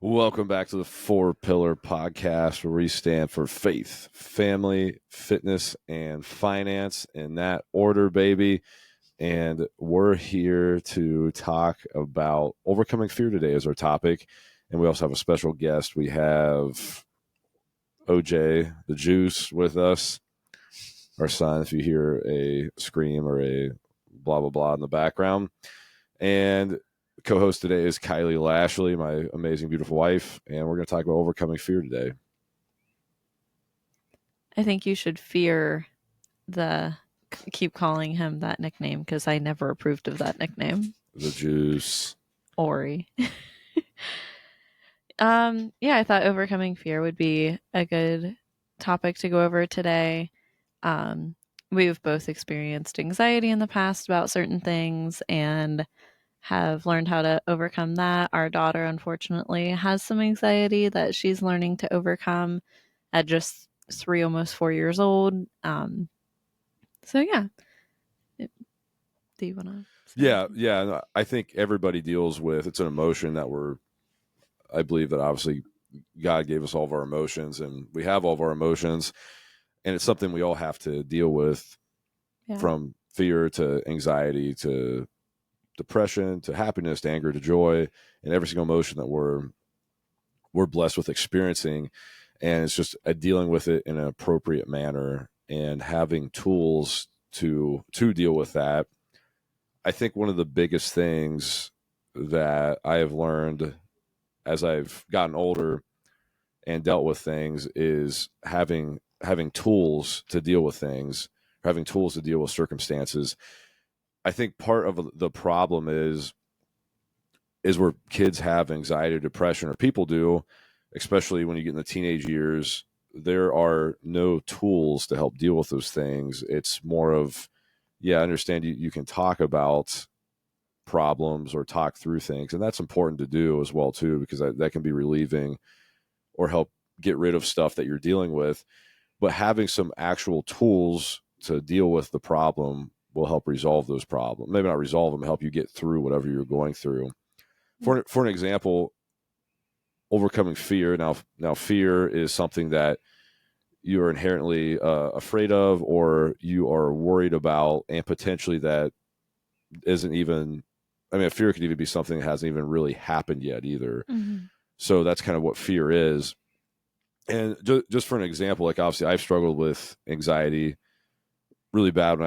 Welcome back to the Four Pillar Podcast, where we stand for faith, family, fitness, and finance in that order, baby. And we're here to talk about overcoming fear today as our topic. And we also have a special guest. We have OJ, the Juice, with us, our son, if you hear a scream or a blah, blah, blah in the background. And co-host today is Kylie Lashley, my amazing, beautiful wife, and we're going to talk about overcoming fear today. I think you should keep calling him that nickname because I never approved of that nickname. The Juice. Ori. Yeah, I thought overcoming fear would be a good topic to go over today. We've both experienced anxiety in the past about certain things and have learned how to overcome that. Our daughter, unfortunately, has some anxiety that she's learning to overcome at just 3, almost 4 years old. So yeah. Do you want to? Yeah. I think everybody deals with, it's an emotion that I believe that obviously God gave us all of our emotions, and we have all of our emotions, and it's something we all have to deal with, from fear to anxiety to depression to happiness to anger to joy, and every single emotion that we're blessed with experiencing. And it's just dealing with it in an appropriate manner and having tools to deal with that. I think one of the biggest things that I have learned as I've gotten older and dealt with things is having tools to deal with things, having tools to deal with circumstances. I think part of the problem is where kids have anxiety or depression, or people do, especially when you get in the teenage years. There are no tools to help deal with those things. It's more of, I understand you can talk about problems or talk through things, and that's important to do as well too, because that can be relieving or help get rid of stuff that you're dealing with. But having some actual tools to deal with the problem will help resolve those problems. Maybe not resolve them, help you get through whatever you're going through. For an example, overcoming fear. Now fear is something that you're inherently afraid of, or you are worried about, and potentially that isn't even, fear could even be something that hasn't even really happened yet either. Mm-hmm. So that's kind of what fear is. And just for an example, like obviously I've struggled with anxiety really bad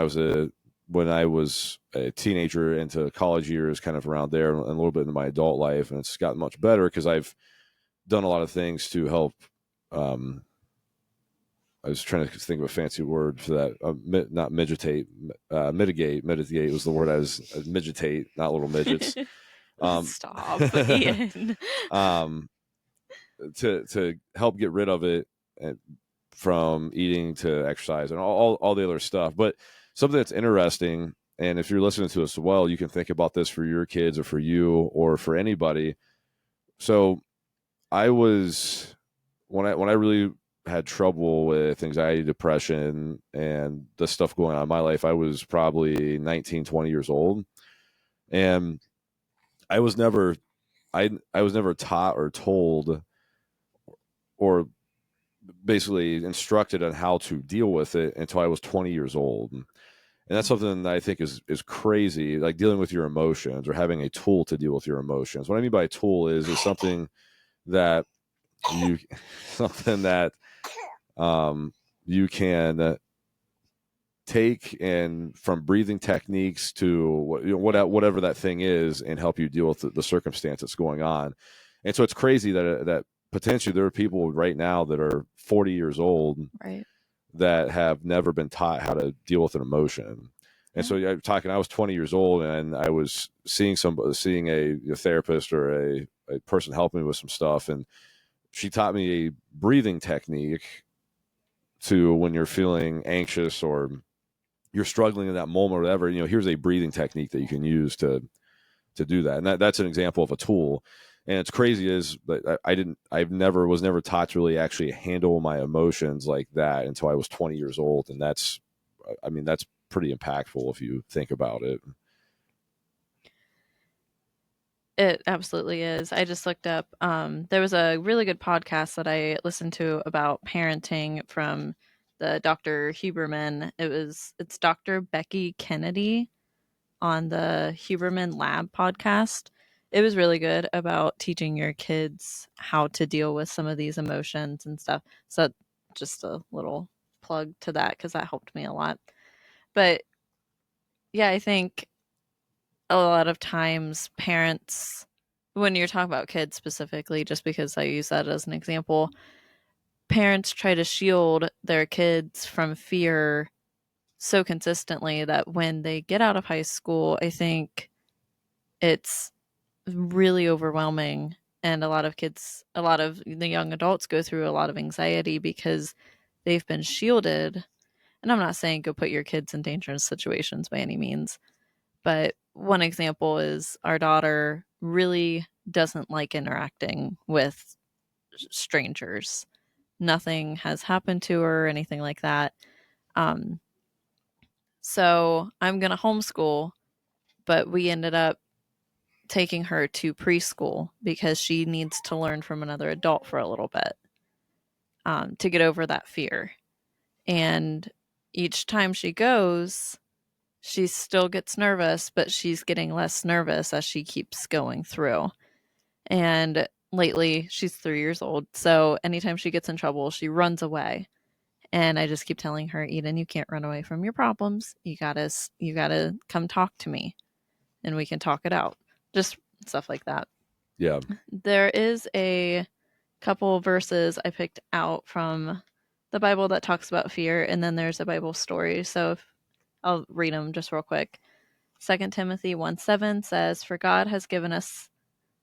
when I was a teenager into college years, kind of around there, and a little bit into my adult life. And it's gotten much better because I've done a lot of things to help. I was trying to think of a fancy word for that. Not mitigate. Mitigate was the word I was. Migitate, not little midgets. Stop, Ian. To help get rid of it, from eating to exercise and all the other stuff. But something that's interesting, and if you're listening to us well, you can think about this for your kids or for you or for anybody. So I was, when I really had trouble with anxiety, depression, and the stuff going on in my life, I was probably 19, 20 years old. And I was never taught or told or basically instructed on how to deal with it until I was 20 years old. And that's something that I think is crazy, like dealing with your emotions or having a tool to deal with your emotions. What I mean by a tool is something that you can take, and from breathing techniques to whatever that thing is, and help you deal with the circumstance that's going on. And so it's crazy that potentially there are people right now that are 40 years old, right, that have never been taught how to deal with an emotion. And so I was 20 years old, and I was seeing a therapist or a person helping me with some stuff. And she taught me a breathing technique to, when you're feeling anxious or you're struggling in that moment or whatever, here's a breathing technique that you can use to do that. And that's an example of a tool. And it's crazy is that I was never taught to really actually handle my emotions like that until I was 20 years old. And that's pretty impactful if you think about it. It absolutely is. I just looked up, there was a really good podcast that I listened to about parenting from the Dr. Huberman. It's Dr. Becky Kennedy on the Huberman Lab podcast. It was really good about teaching your kids how to deal with some of these emotions and stuff. So just a little plug to that because that helped me a lot. But yeah, I think a lot of times parents, when you're talking about kids specifically, just because I use that as an example, parents try to shield their kids from fear so consistently that when they get out of high school, I think it's really overwhelming. And a lot of the young adults go through a lot of anxiety because they've been shielded. And I'm not saying go put your kids in dangerous situations by any means, but one example is our daughter really doesn't like interacting with strangers. Nothing has happened to her or anything like that. Um, so I'm going to homeschool, but we ended up taking her to preschool because she needs to learn from another adult for a little bit to get over that fear. And each time she goes, she still gets nervous, but she's getting less nervous as she keeps going through. And lately, she's 3 years old. So anytime she gets in trouble, she runs away. And I just keep telling her, Eden, you can't run away from your problems. You gotta come talk to me and we can talk it out. Just stuff like that. Yeah. There is a couple verses I picked out from the Bible that talks about fear, and then there's a Bible story. So I'll read them just real quick. 2 Timothy 1:7 says, "For God has given us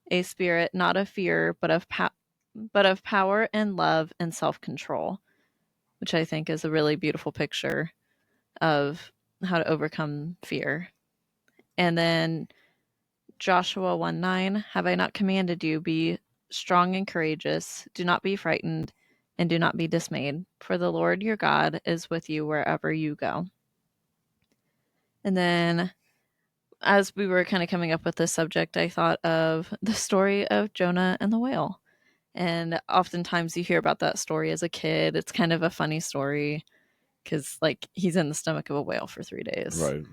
a spirit not of fear, but of power and love and self-control," which I think is a really beautiful picture of how to overcome fear. And then Joshua 1:9, "Have I not commanded you, be strong and courageous, do not be frightened, and do not be dismayed, for the Lord your God is with you wherever you go." And then as we were kind of coming up with this subject, I thought of the story of Jonah and the whale. And oftentimes you hear about that story as a kid. It's kind of a funny story because, like, he's in the stomach of a whale for 3 days. Right.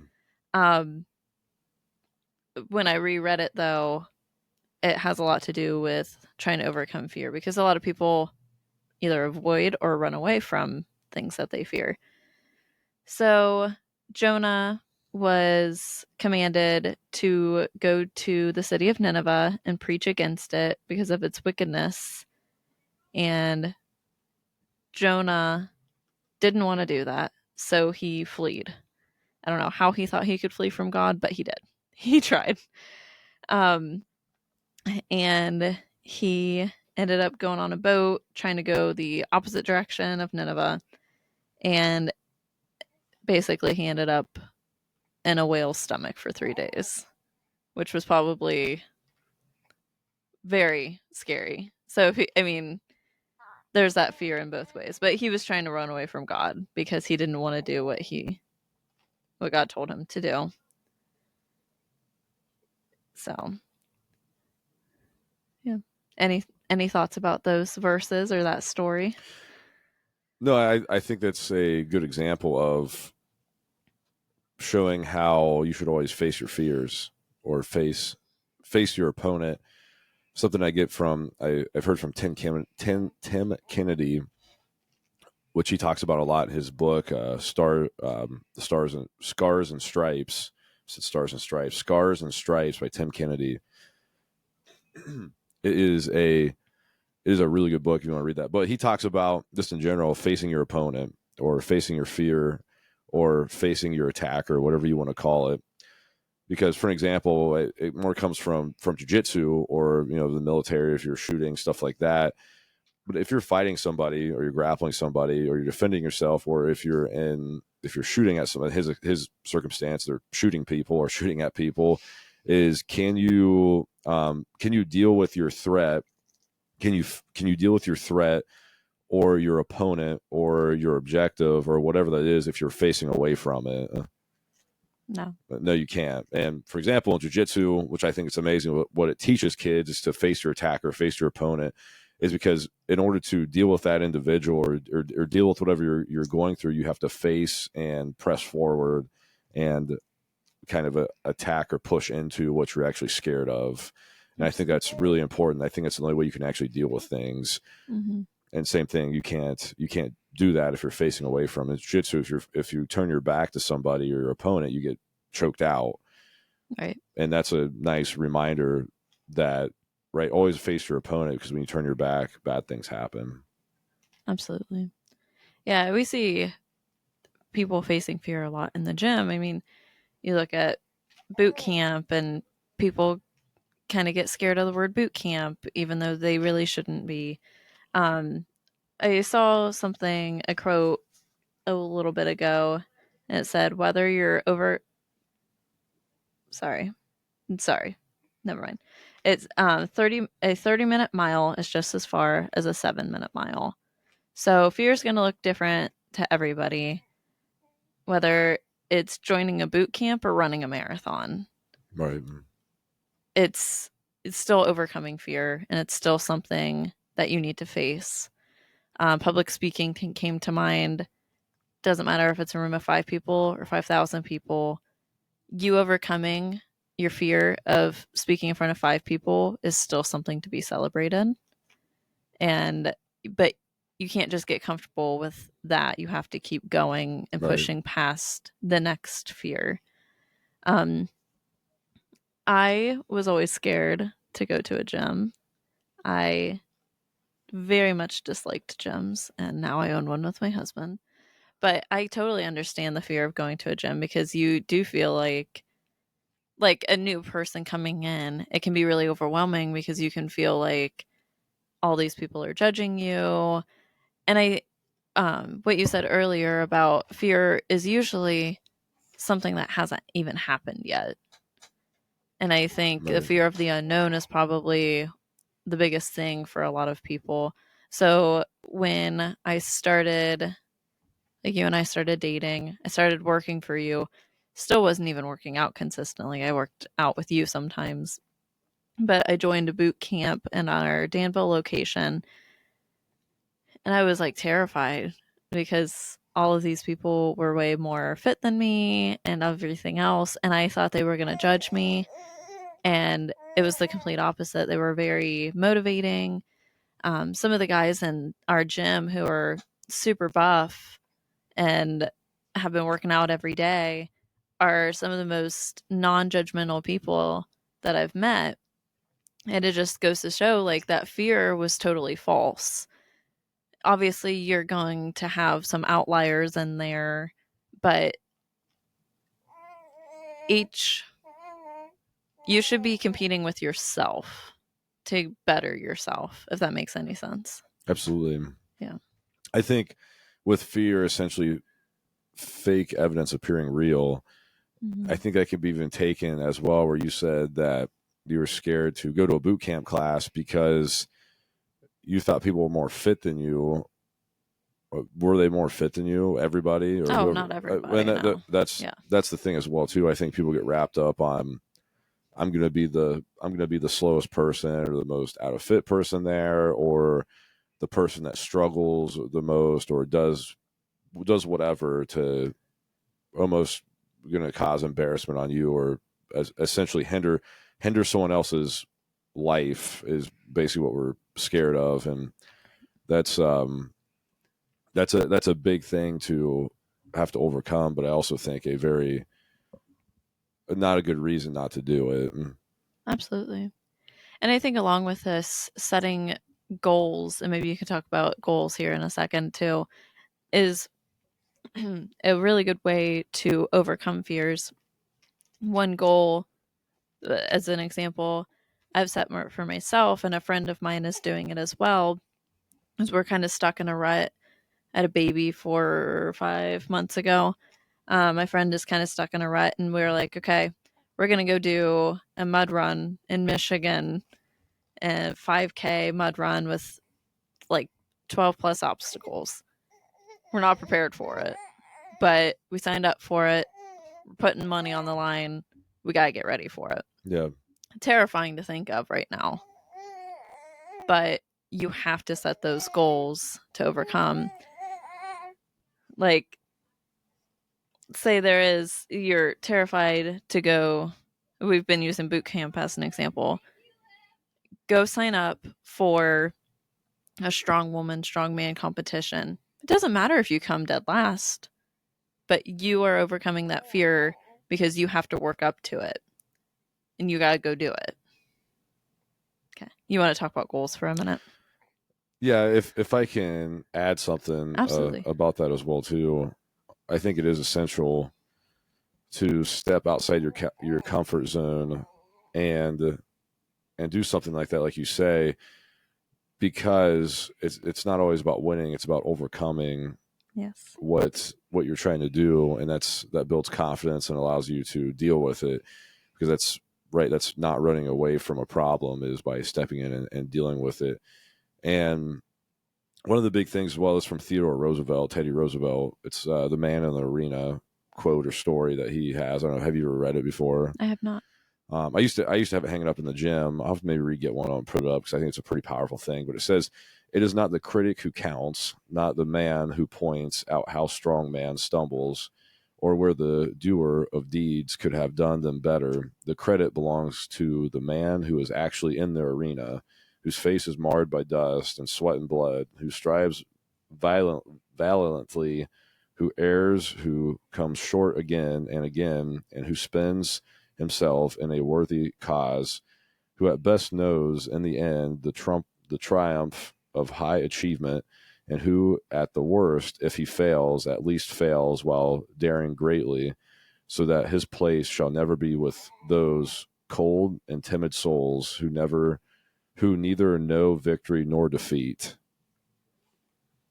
Um, when I reread it, though, it has a lot to do with trying to overcome fear because a lot of people either avoid or run away from things that they fear. So Jonah was commanded to go to the city of Nineveh and preach against it because of its wickedness. And Jonah didn't want to do that, so he fled. I don't know how he thought he could flee from God, but he did. He tried. Um, and he ended up going on a boat trying to go the opposite direction of Nineveh. And basically, he ended up in a whale's stomach for 3 days, which was probably very scary. So, I mean, there's that fear in both ways. But he was trying to run away from God because he didn't want to do what God told him to do. So, yeah. Any thoughts about those verses or that story? No, I think that's a good example of showing how you should always face your fears or face your opponent. Something I get from I've heard from Tim Kennedy, which he talks about a lot in his book, the Scars and Stripes. Scars and Stripes by Tim Kennedy. It is a really good book if you want to read that. But he talks about just in general facing your opponent or facing your fear or facing your attacker, whatever you want to call it. Because, for example, it more comes from jiu-jitsu or the military if you're shooting stuff like that. But if you're fighting somebody or you're grappling somebody or you're defending yourself, or if you're shooting at somebody, his circumstance, they're shooting people or shooting at people, is can you deal with your threat? Can you deal with your threat or your opponent or your objective or whatever that is if you're facing away from it? No. No, you can't. And for example, in jiu-jitsu, which I think is amazing, what it teaches kids is to face your attacker, face your opponent, is because in order to deal with that individual or deal with whatever you're going through, you have to face and press forward and kind of attack or push into what you're actually scared of. And I think that's really important. I think that's the only way you can actually deal with things. Mm-hmm. And same thing, you can't do that if you're facing away from it. Jiu-jitsu, if you turn your back to somebody or your opponent, you get choked out. Right. And that's a nice reminder that, right, always face your opponent, because when you turn your back, bad things happen. Absolutely. Yeah, we see people facing fear a lot in the gym. I mean, you look at boot camp and people kind of get scared of the word boot camp, even though they really shouldn't be. Um, I saw something, a quote a little bit ago, and it said, whether you're over, sorry, never mind. It's 30-minute mile is just as far as a 7-minute mile. So fear is going to look different to everybody, whether it's joining a boot camp or running a marathon. Right. It's still overcoming fear, and it's still something that you need to face. Public speaking came to mind. Doesn't matter if it's a room of 5 people or 5,000 people. You overcoming your fear of speaking in front of 5 people is still something to be celebrated. And but you can't just get comfortable with that. You have to keep going and Right. pushing past the next fear. Um, I was always scared to go to a gym. I very much disliked gyms, and now I own one with my husband. But I totally understand the fear of going to a gym, because you do feel like a new person coming in. It can be really overwhelming because you can feel like all these people are judging you. And what you said earlier about fear is usually something that hasn't even happened yet. And I think the Right. fear of the unknown is probably the biggest thing for a lot of people. So when I started, like you and I started dating, I started working for you, still wasn't even working out consistently. I worked out with you sometimes, but I joined a boot camp in our Danville location, and I was like terrified because all of these people were way more fit than me and everything else, and I thought they were going to judge me. And it was the complete opposite. They were very motivating. Some of the guys in our gym who are super buff and have been working out every day are some of the most non-judgmental people that I've met. And it just goes to show like that fear was totally false. Obviously, you're going to have some outliers in there, but each you should be competing with yourself to better yourself, if that makes any sense. Absolutely. Yeah. I think with fear, essentially fake evidence appearing real, I think that could be even taken as well, where you said that you were scared to go to a boot camp class because you thought people were more fit than you. Were they more fit than you? Everybody or Oh, whoever? not everybody. No. Yeah. That's the thing as well too. I think people get wrapped up on I'm gonna be the slowest person or the most out of fit person there, or the person that struggles the most or does whatever to almost going to cause embarrassment on you, or essentially hinder someone else's life, is basically what we're scared of. And that's that's a big thing to have to overcome, but I also think a very not a good reason not to do it. Absolutely. And I think along with this, setting goals, and maybe you can talk about goals here in a second too, is a really good way to overcome fears. One goal, as an example, I've set for myself, and a friend of mine is doing it as well, is we're kind of stuck in a rut. I had a baby 4 or 5 months ago. My friend is kind of stuck in a rut, and we are like, okay, we're going to go do a mud run in Michigan, a 5K mud run with like 12 plus obstacles. We're not prepared for it, but we signed up for it. We're putting money on the line. We got to get ready for it. Yeah. Terrifying to think of right now. But you have to set those goals to overcome. Like, say you're terrified to go. We've been using boot camp as an example. Go sign up for a strong woman, strong man competition. It doesn't matter if you come dead last, but you are overcoming that fear because you have to work up to it and you got to go do it. Okay. You want to talk about goals for a minute? Yeah. If I can add something Absolutely. about that as well too, I think it is essential to step outside your comfort zone and do something like that, like you say, because it's not always about winning; it's about overcoming Yes. what you're trying to do, and that builds confidence and allows you to deal with it. Because that's right. That's not running away from a problem; is by stepping in and dealing with it. And one of the big things, well, is from Teddy Roosevelt. It's the Man in the Arena quote or story that he has. I don't know. Have you ever read it before? I have not. I used to have it hanging up in the gym. I'll have to maybe re-get one and put it up because I think it's a pretty powerful thing. But it says, "It is not the critic who counts, not the man who points out how strong man stumbles, or where the doer of deeds could have done them better. The credit belongs to the man who is actually in the arena, whose face is marred by dust and sweat and blood, who strives valiantly, who errs, who comes short again and again, and who spends himself in a worthy cause, who at best knows in the end the triumph of high achievement, and who at the worst, if he fails, at least fails while daring greatly, so that his place shall never be with those cold and timid souls who neither know victory nor defeat."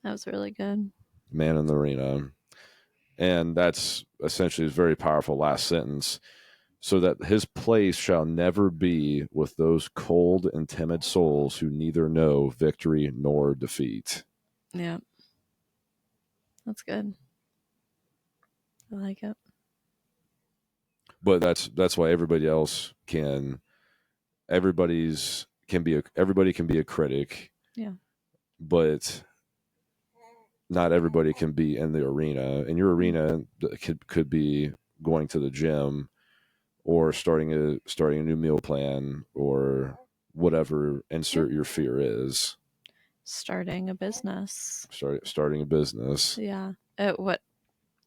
That was really good. Man in the Arena. And that's essentially his very powerful last sentence. So that his place shall never be with those cold and timid souls who neither know victory nor defeat. Yeah. That's good. I like it. But that's why everybody can be a critic. Yeah. But not everybody can be in the arena. And your arena could be going to the gym or starting a new meal plan or whatever insert your fear is. Starting a business. Starting a business. Yeah. What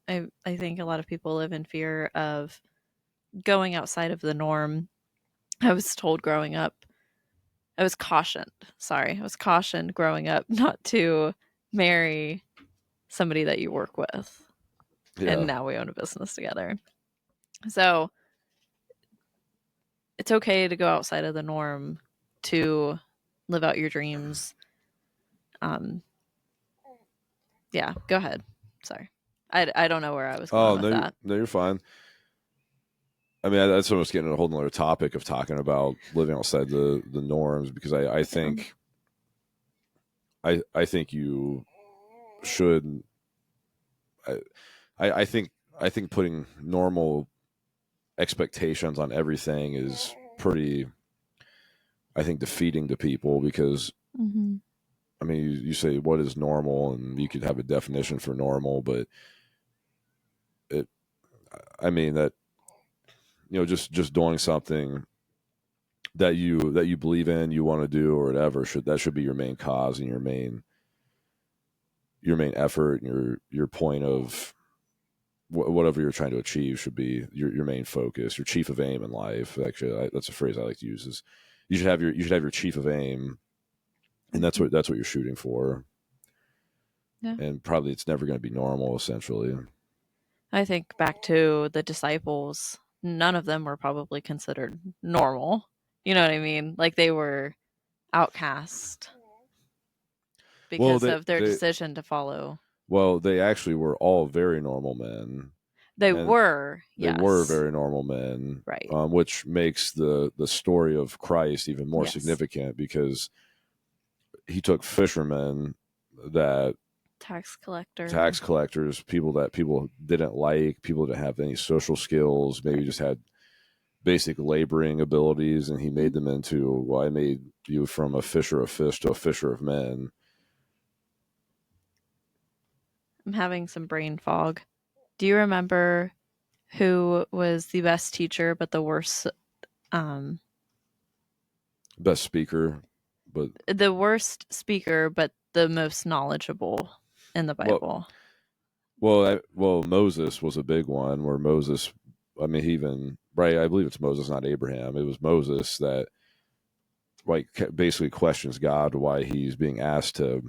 I think a lot of people live in fear of going outside of the norm. I was told growing up, I was cautioned growing up not to marry somebody that you work with. Yeah. And now we own a business together. So it's okay to go outside of the norm to live out your dreams. Yeah, go ahead. Sorry. I don't know where I was going with that. No, you're fine. I mean, that's almost getting a whole nother topic of talking about living outside the norms, because I think I think you should. I think putting normal expectations on everything is pretty, I think, defeating to people, because I mean, you say what is normal, and you could have a definition for normal, but I mean that, just doing something that you believe in, you want to do, or whatever, should be your main cause and your main effort, and your point of whatever you're trying to achieve should be your main focus, your chief of aim in life. Actually, that's a phrase I like to use. Is you should have your chief of aim, and that's what you're shooting for. Yeah. And probably it's never going to be normal, essentially. I think back to the disciples, none of them were probably considered normal. You know what I mean? Like they were outcast because of their decision to follow. Well, they actually were all very normal men. They were very normal men, right? Which makes the story of Christ even more significant, because he took fishermen that tax collector. tax collectors, people that people didn't like, people that didn't have any social skills, maybe just had basic laboring abilities, and he made them into, well, I made you from a fisher of fish to a fisher of men. I'm having some brain fog. Do you remember who was the best teacher but the worst um Best speaker, but the worst speaker but the most knowledgeable in the well, Bible? Moses was a big one where Moses, I mean, he even, right, I believe it's Moses, not Abraham. It was Moses that like basically questions God why he's being asked to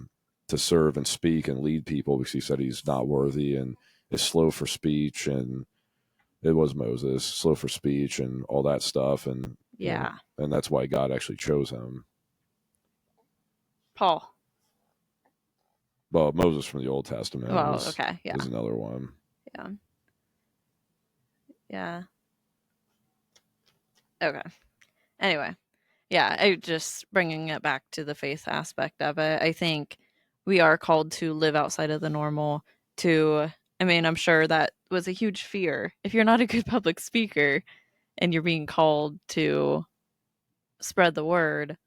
serve and speak and lead people, because he said he's not worthy and is slow for speech. And it was Moses, slow for speech and all that stuff. And, you know, Yeah. and that's why God actually chose him. Paul. Well, Moses from the Old Testament Well, okay. Yeah. is another one. Yeah. Yeah. Okay. Anyway, yeah, I just bringing it back to the faith aspect of it. I think we are called to live outside of the normal. I mean, I'm sure that was a huge fear. If you're not a good public speaker and you're being called to spread the word,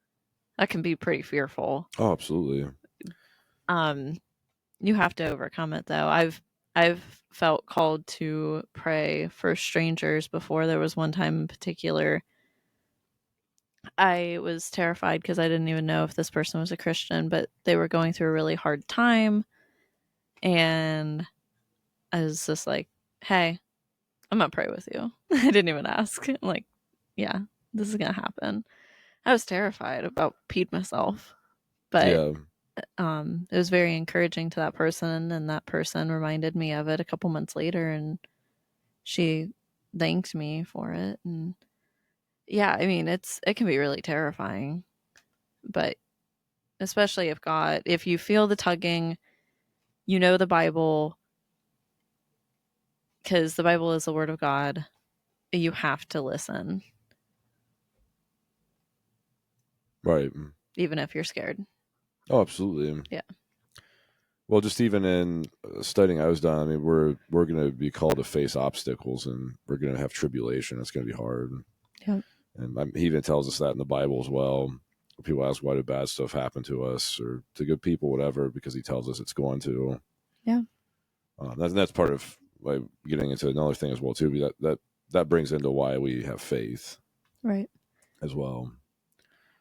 that can be pretty fearful. Oh, absolutely. Um, you have to overcome it though. I've felt called to pray for strangers before. There was one time in particular I was terrified because I didn't even know if this person was a Christian, but they were going through a really hard time. And I was just like, hey, I'm going to pray with you. I didn't even ask. I'm like, yeah, this is going to happen. I was terrified about peed myself, but Yeah. it was very encouraging to that person. And that person reminded me of it a couple months later, and she thanked me for it. And yeah, I mean, it can be really terrifying, but especially if you feel the tugging, you know the Bible, because the Bible is the word of God, you have to listen, Right. even if you're scared. Oh, absolutely. Yeah. Well, just even in studying I was done, I mean, we're going to be called to face obstacles, and we're going to have tribulation. It's going to be hard. Yep. And he even tells us that in the Bible as well. People ask, why do bad stuff happen to us or to good people, whatever, because he tells us it's going to. Yeah. That's part of like getting into another thing as well too. That brings into why we have faith, Right. as well.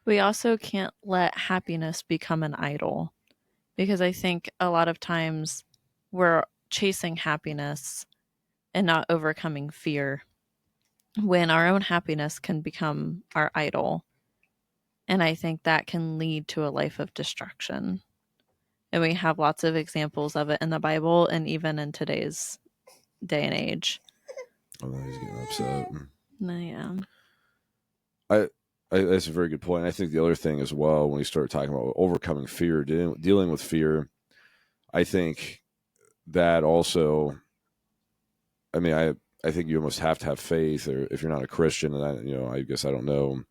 We also can't let happiness become an idol, because I think a lot of times we're chasing happiness and not overcoming fear, when our own happiness can become our idol. And I think that can lead to a life of destruction. And we have lots of examples of it in the Bible and even in today's day and age. Oh, he's getting upset. Yeah. I, that's a very good point. I think the other thing as well, when we start talking about overcoming fear, dealing with fear, I think that also, I mean, I think you almost have to have faith, or if you're not a Christian, and I guess I don't know,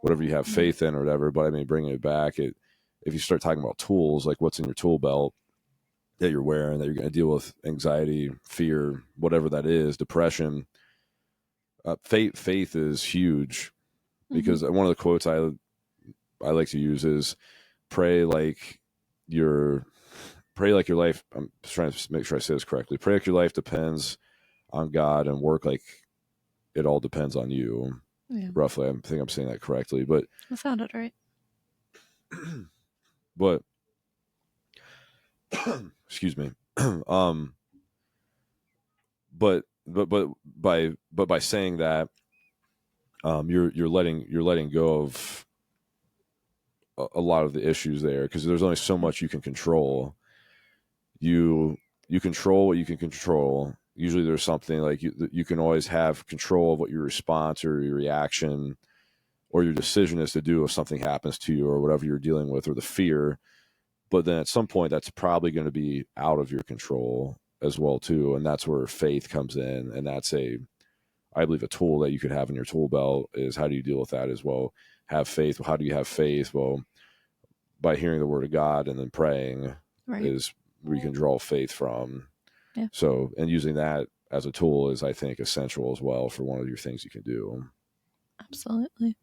whatever you have faith in or whatever. But I mean, bringing it back, if you start talking about tools, like what's in your tool belt that you're wearing, that you're going to deal with anxiety, fear, whatever that is, depression. Faith is huge, because one of the quotes I like to use is pray your your life. I'm trying to make sure I say this correctly. Pray like your life depends on God, and work like it all depends on you. Yeah. Roughly, I think I'm saying that correctly, but That sounded right. but excuse me. But by saying that, you're letting go of a lot of the issues there, because there's only so much you can control. You control what you can control. Usually there's something like you can always have control of what your response or your reaction or your decision is to do if something happens to you or whatever you're dealing with, or the fear. But then at some point that's probably going to be out of your control as well too, and that's where faith comes in. And that's I believe a tool that you could have in your tool belt is, how do you deal with that as well? Have faith. Well, how do you have faith? Well, by hearing the word of God and then praying, Right. is where you can draw faith from. Yeah. So, and using that as a tool is, I think, essential as well for one of your things you can do. Absolutely.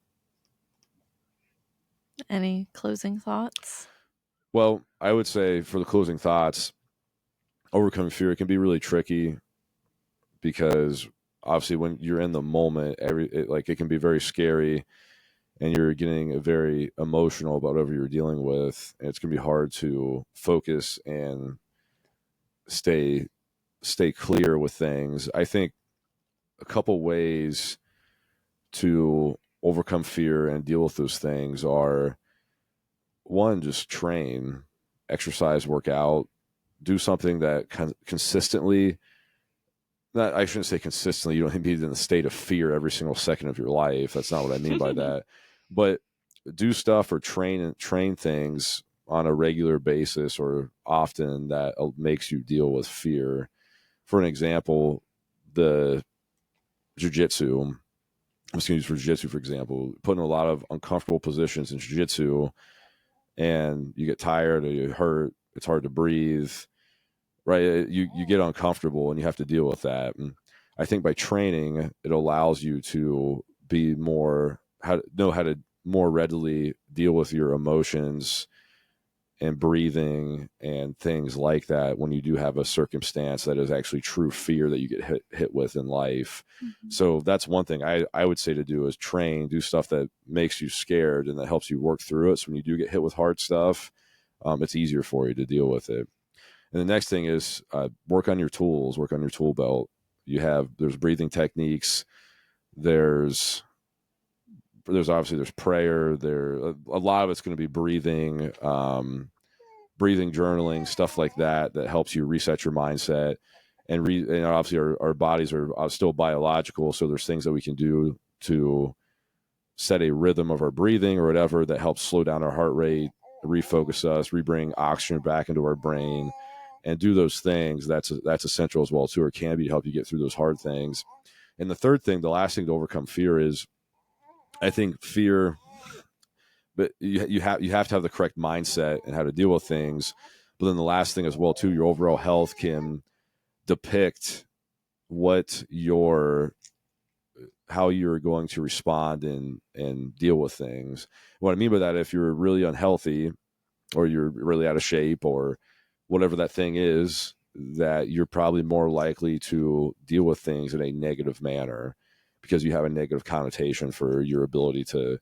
Any closing thoughts? Well, I would say for the closing thoughts, overcoming fear, it can be really tricky because obviously when you're in the moment, it can be very scary and you're getting very emotional about whatever you're dealing with. And it's going to be hard to focus and stay clear with things. I think a couple ways to overcome fear and deal with those things are, one, just train, exercise, work out, do something that consistently, not, I shouldn't say consistently, you don't be in the state of fear every single second of your life. That's not what I mean by that. But do stuff or train things on a regular basis or often that makes you deal with fear. For an example, the jiu-jitsu, I'm just going to use for jiu-jitsu, for example, put in a lot of uncomfortable positions in jiu-jitsu and you get tired or you hurt, it's hard to breathe, right? You get uncomfortable and you have to deal with that. And I think by training, it allows you to be more, know how to more readily deal with your emotions and breathing and things like that when you do have a circumstance that is actually true fear that you get hit with in life. Mm-hmm. So that's one thing I would say to do is train, do stuff that makes you scared and that helps you work through it. So when you do get hit with hard stuff, it's easier for you to deal with it. And the next thing is work on your tools, work on your tool belt. There's breathing techniques. There's obviously there's prayer. A lot of it's going to be breathing, breathing, journaling, stuff like that helps you reset your mindset. And obviously our bodies are still biological, so there's things that we can do to set a rhythm of our breathing or whatever that helps slow down our heart rate, refocus us, rebring oxygen back into our brain, and do those things. That's essential as well too, or can be, to help you get through those hard things. And the third thing, the last thing to overcome fear is, I think fear, but you have to have the correct mindset and how to deal with things. But then the last thing as well too, your overall health can depict how you're going to respond and deal with things. What I mean by that, if you're really unhealthy or you're really out of shape or whatever that thing is, that you're probably more likely to deal with things in a negative manner because you have a negative connotation for your ability to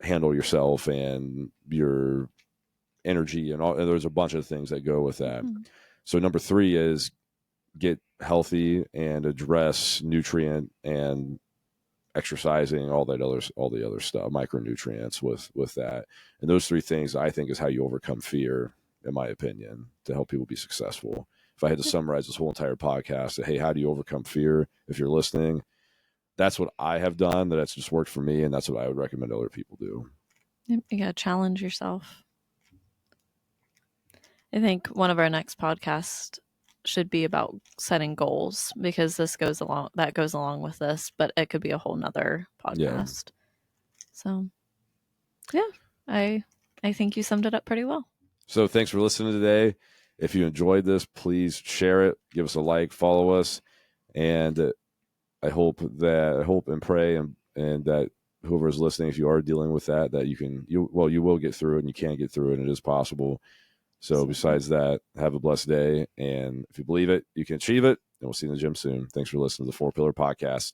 handle yourself and your energy and all. And there's a bunch of things that go with that. Mm-hmm. So number 3 is get healthy and address nutrient and exercising, all the other stuff, micronutrients with that. And those 3 things I think is how you overcome fear, in my opinion, to help people be successful. If I had to summarize this whole entire podcast, hey, how do you overcome fear? If you're listening, that's what I have done. That's just worked for me, and that's what I would recommend other people do. You gotta challenge yourself. I think one of our next podcasts should be about setting goals, because that goes along with this, but it could be a whole nother podcast. Yeah. So yeah, I think you summed it up pretty well. So thanks for listening today. If you enjoyed this, please share it, give us a like, follow us. And I hope and pray and that whoever is listening, if you are dealing with that you will get through it, and you can get through it, and it is possible. So besides that, have a blessed day. And if you believe it, you can achieve it. And we'll see you in the gym soon. Thanks for listening to the 4 Pillar Podcast.